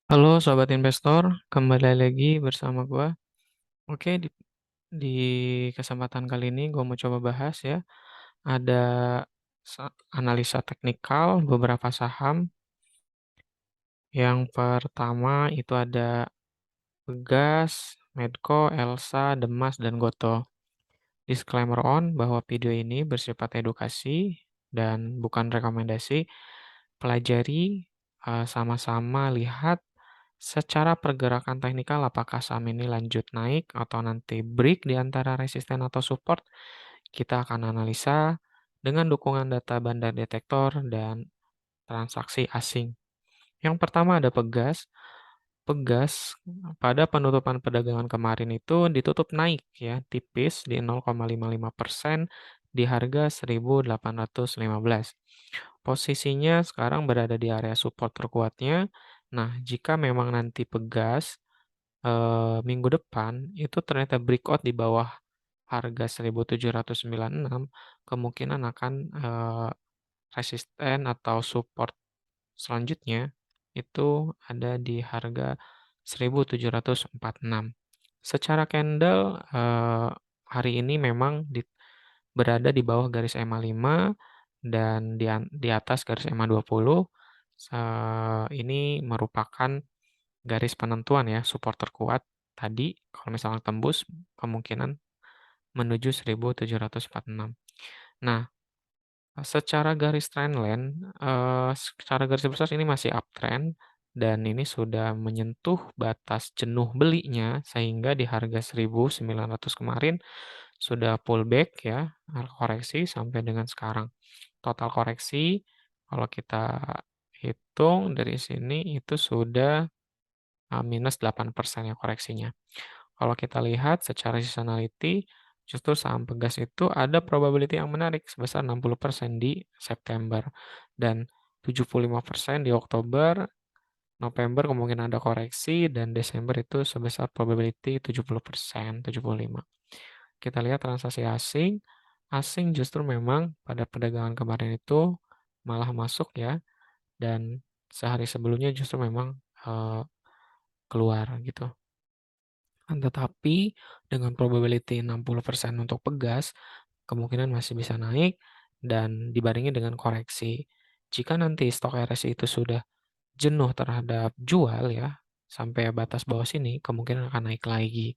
Halo sobat investor, kembali lagi bersama gua. Oke, di kesempatan kali ini gua mau coba bahas ya, ada analisa teknikal beberapa saham. Yang pertama itu ada Pegas, Medco, Elsa, Demas, dan Goto. Disclaimer on bahwa video ini bersifat edukasi dan bukan rekomendasi. Pelajari, sama-sama lihat secara pergerakan teknikal apakah saham ini lanjut naik atau nanti break di antara resisten atau support. Kita akan analisa dengan dukungan data bandar detektor dan transaksi asing. Yang pertama ada Pegas. Pegas pada penutupan perdagangan kemarin itu ditutup naik ya, tipis di 0,55% di harga 1.815. Posisinya sekarang berada di area support terkuatnya. Nah, jika memang nanti Pegas minggu depan itu ternyata breakout di bawah harga 1.796, kemungkinan akan resisten atau support selanjutnya itu ada di harga 1.746. Secara candle hari ini memang berada di bawah garis EMA 5 dan di atas garis EMA 20. Ini merupakan garis penentuan ya, support terkuat tadi kalau misalnya tembus kemungkinan menuju 1.746. Nah, secara garis trendline, secara garis besar ini masih uptrend dan ini sudah menyentuh batas jenuh belinya sehingga di harga 1.900 kemarin sudah pullback ya, koreksi sampai dengan sekarang. Total koreksi kalau kita hitung dari sini itu sudah minus 8% ya koreksinya. Kalau kita lihat secara seasonality, justru saham Pegas itu ada probability yang menarik sebesar 60% di September dan 75% di Oktober, November kemungkinan ada koreksi, dan Desember itu sebesar probability 70%, 75. Kita lihat transaksi asing, asing justru memang pada perdagangan kemarin itu malah masuk ya, dan sehari sebelumnya justru memang keluar gitu. Tetapi dengan probability 60% untuk Pegas, kemungkinan masih bisa naik dan dibarengi dengan koreksi. Jika nanti stok RSI itu sudah jenuh terhadap jual ya, sampai batas bawah sini, kemungkinan akan naik lagi.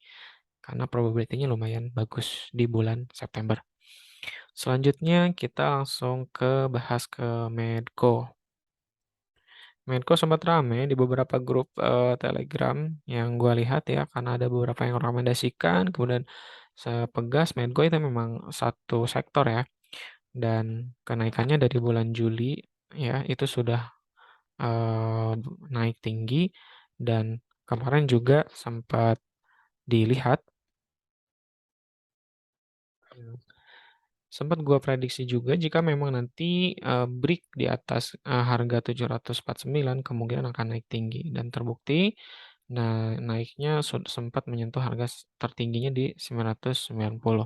Karena probability-nya lumayan bagus di bulan September. Selanjutnya kita langsung bahas ke Medco. Medco sempat rame di beberapa grup Telegram yang gua lihat ya, karena ada beberapa yang rekomendasikan, kemudian Pegas, Medco itu memang satu sektor ya, dan kenaikannya dari bulan Juli ya itu sudah eh, naik tinggi dan kemarin juga sempat dilihat. Sempat gua prediksi juga jika memang nanti break di atas harga 749 kemungkinan akan naik tinggi dan terbukti. Nah, naiknya sempat menyentuh harga tertingginya di 990.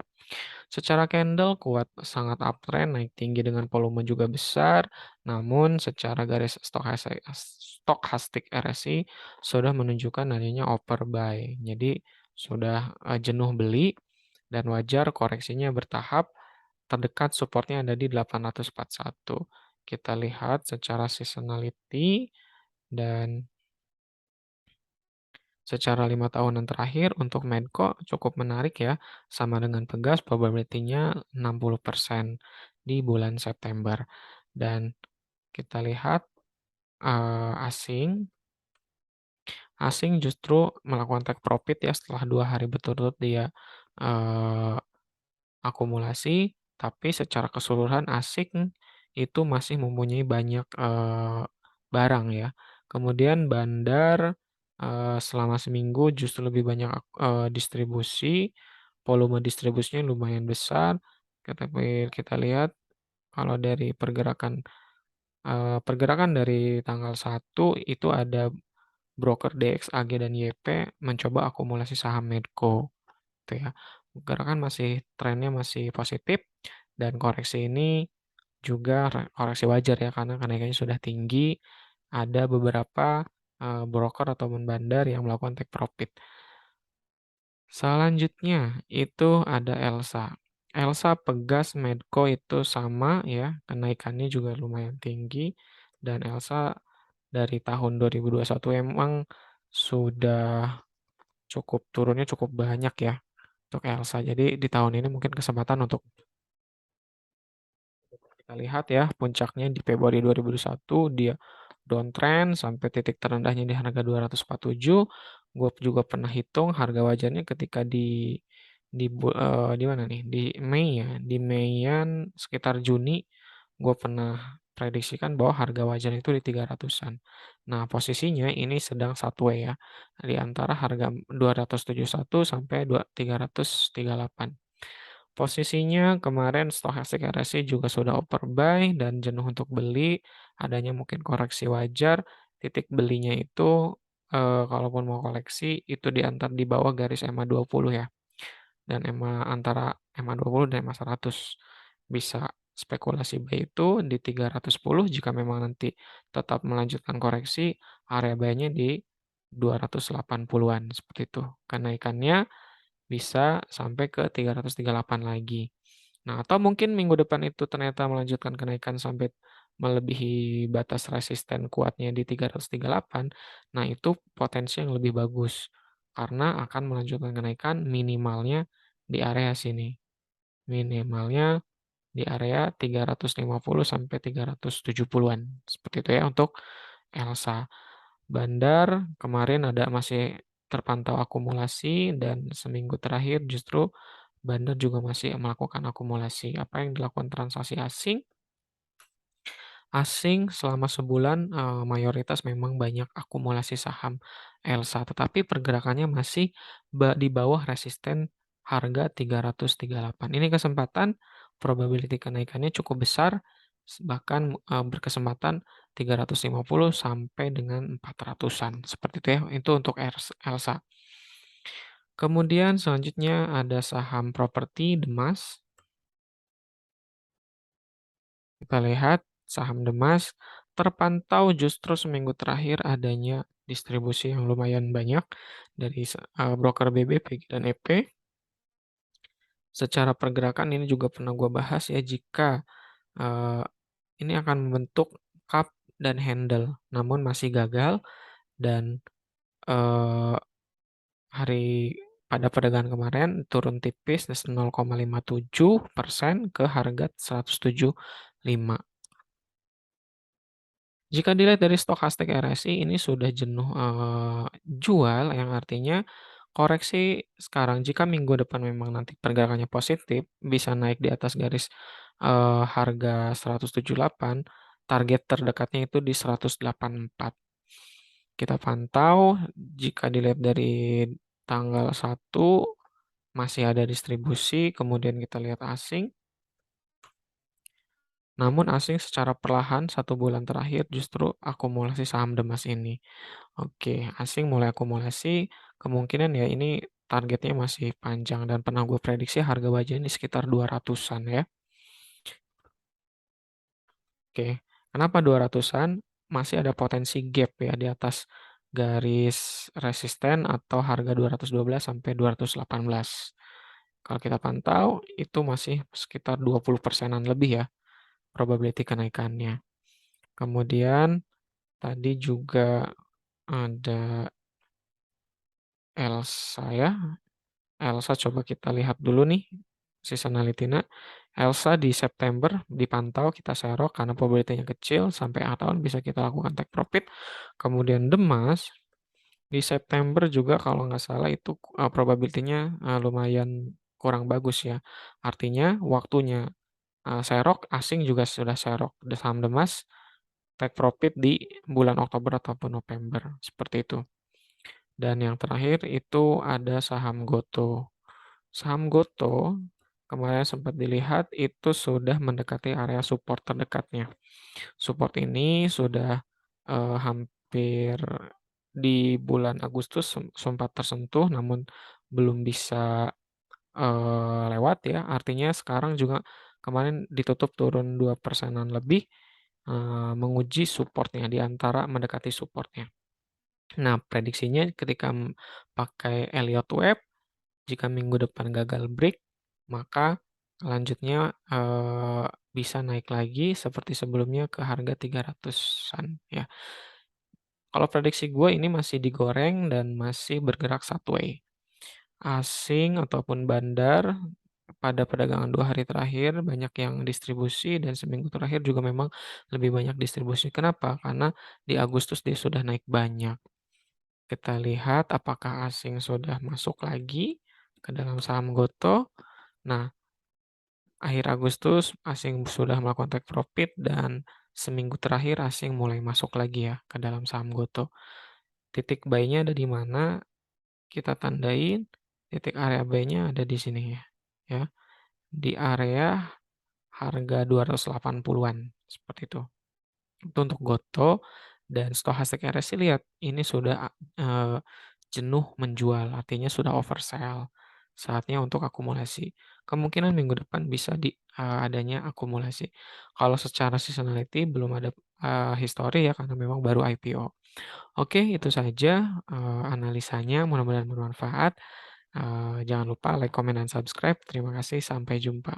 Secara candle kuat, sangat uptrend, naik tinggi dengan volume juga besar. Namun secara garis stochastic RSI sudah menunjukkan adanya overbuy. Jadi sudah jenuh beli dan wajar koreksinya bertahap. Terdekat supportnya ada di 841. Kita lihat secara seasonality dan secara 5 tahunan terakhir untuk Medco cukup menarik ya, sama dengan Pegas probability-nya 60% di bulan September. Dan kita lihat asing, asing justru melakukan take profit ya setelah 2 hari berturut-turut dia eh, akumulasi, tapi secara keseluruhan asing itu masih mempunyai banyak barang ya. Kemudian bandar selama seminggu justru lebih banyak distribusi, volume distribusinya lumayan besar. Tapi kita lihat kalau dari pergerakan dari tanggal 1 itu ada broker DXAG dan YP mencoba akumulasi saham Medco gitu ya. Gerakan trennya masih positif dan koreksi ini juga koreksi wajar ya karena kenaikannya sudah tinggi. Ada beberapa broker ataupun bandar yang melakukan take profit. Selanjutnya itu ada Elsa. Elsa, Pegas, Medco itu sama ya, kenaikannya juga lumayan tinggi dan Elsa dari tahun 2021 emang sudah turunnya cukup banyak ya untuk Elsa. Jadi di tahun ini mungkin kesempatan untuk kita lihat ya, puncaknya di Februari 2021 dia downtrend sampai titik terendahnya di harga 247. Gue juga pernah hitung harga wajarnya ketika di mana nih? Di Mei ya, di Meian sekitar Juni gue pernah prediksikan bahwa harga wajarnya itu di 300-an. Nah, posisinya ini sedang sideways ya, di antara harga 271 sampai 338. Posisinya kemarin stochastic RSI juga sudah overbuy dan jenuh untuk beli, adanya mungkin koreksi wajar, titik belinya itu, kalaupun mau koleksi itu di bawah garis EMA 20 ya, dan antara EMA 20 dan EMA 100. Bisa spekulasi buy itu di 310 jika memang nanti tetap melanjutkan koreksi, area buy-nya di 280-an, seperti itu. Kenaikannya bisa sampai ke 338 lagi. Nah, atau mungkin minggu depan itu ternyata melanjutkan kenaikan sampai melebihi batas resisten kuatnya di 338. Nah, itu potensi yang lebih bagus karena akan melanjutkan kenaikan minimalnya di area sini. Minimalnya di area 350 sampai 370-an. Seperti itu ya untuk Elsa. Bandar kemarin masih terpantau akumulasi dan seminggu terakhir justru Bandar juga masih melakukan akumulasi. Apa yang dilakukan transaksi asing? Asing selama sebulan, mayoritas memang banyak akumulasi saham Elsa, tetapi pergerakannya masih di bawah resisten harga 338. Ini kesempatan probability kenaikannya cukup besar, bahkan, berkesempatan 350 sampai dengan 400-an, seperti itu ya, itu untuk Elsa. Kemudian selanjutnya ada saham properti Demas. Kita lihat saham Demas terpantau justru seminggu terakhir adanya distribusi yang lumayan banyak dari broker BB, PG, dan EP. Secara pergerakan ini juga pernah gue bahas ya jika eh, ini akan membentuk cup dan handle, namun masih gagal dan eh, pada perdagangan kemarin turun tipis 0,57% ke harga 107,5. Jika dilihat dari stokastik RSI ini sudah jenuh, jual, yang artinya koreksi sekarang jika minggu depan memang nanti pergerakannya positif, bisa naik di atas garis, harga 178, target terdekatnya itu di 184. Kita pantau jika dilihat dari tanggal 1 masih ada distribusi, kemudian kita lihat asing. Namun asing secara perlahan 1 bulan terakhir justru akumulasi saham Demas ini. Oke, asing mulai akumulasi, kemungkinan ya ini targetnya masih panjang dan pernah gue prediksi harga baja ini sekitar 200-an ya. Oke, kenapa 200-an? Masih ada potensi gap ya di atas garis resisten atau harga 212 sampai 218. Kalau kita pantau itu masih sekitar 20%-an lebih ya probability kenaikannya. Kemudian tadi juga ada Elsa ya. Elsa coba kita lihat dulu nih seasonality-nya. Elsa di September dipantau kita serok karena probability-nya kecil sampai akhir tahun bisa kita lakukan take profit. Kemudian Demas di September juga kalau nggak salah itu probability-nya lumayan kurang bagus ya. Artinya waktunya serok asing juga sudah serok saham Demas take profit di bulan Oktober ataupun November seperti itu. Dan yang terakhir itu ada saham Goto. Saham Goto kemarin sempat dilihat itu sudah mendekati area support terdekatnya. Support ini sudah hampir di bulan Agustus sempat tersentuh namun belum bisa lewat ya. Artinya sekarang juga kemarin ditutup turun 2%-an lebih menguji supportnya di antara mendekati supportnya. Nah, prediksinya ketika pakai Elliott Wave, jika minggu depan gagal break, maka lanjutnya, bisa naik lagi seperti sebelumnya ke harga 300-an ya. Kalau prediksi gue ini masih digoreng dan masih bergerak sideways. Asing ataupun bandar pada perdagangan 2 hari terakhir banyak yang distribusi dan seminggu terakhir juga memang lebih banyak distribusi. Kenapa? Karena di Agustus dia sudah naik banyak. Kita lihat apakah asing sudah masuk lagi ke dalam saham Gotoh. Nah, akhir Agustus asing sudah melakukan take profit dan seminggu terakhir asing mulai masuk lagi ya ke dalam saham Gotoh. Titik buy-nya ada di mana? Kita tandain titik area buy-nya ada di sini ya. Ya, di area harga 280-an seperti itu. Itu untuk Gotoh dan Stochastic RSI lihat ini sudah, jenuh menjual, artinya sudah oversell. Saatnya untuk akumulasi. Kemungkinan minggu depan bisa adanya akumulasi. Kalau secara seasonality belum ada, history ya karena memang baru IPO. Oke, itu saja, analisanya mudah-mudahan bermanfaat. Jangan lupa like, comment, dan subscribe. Terima kasih, sampai jumpa.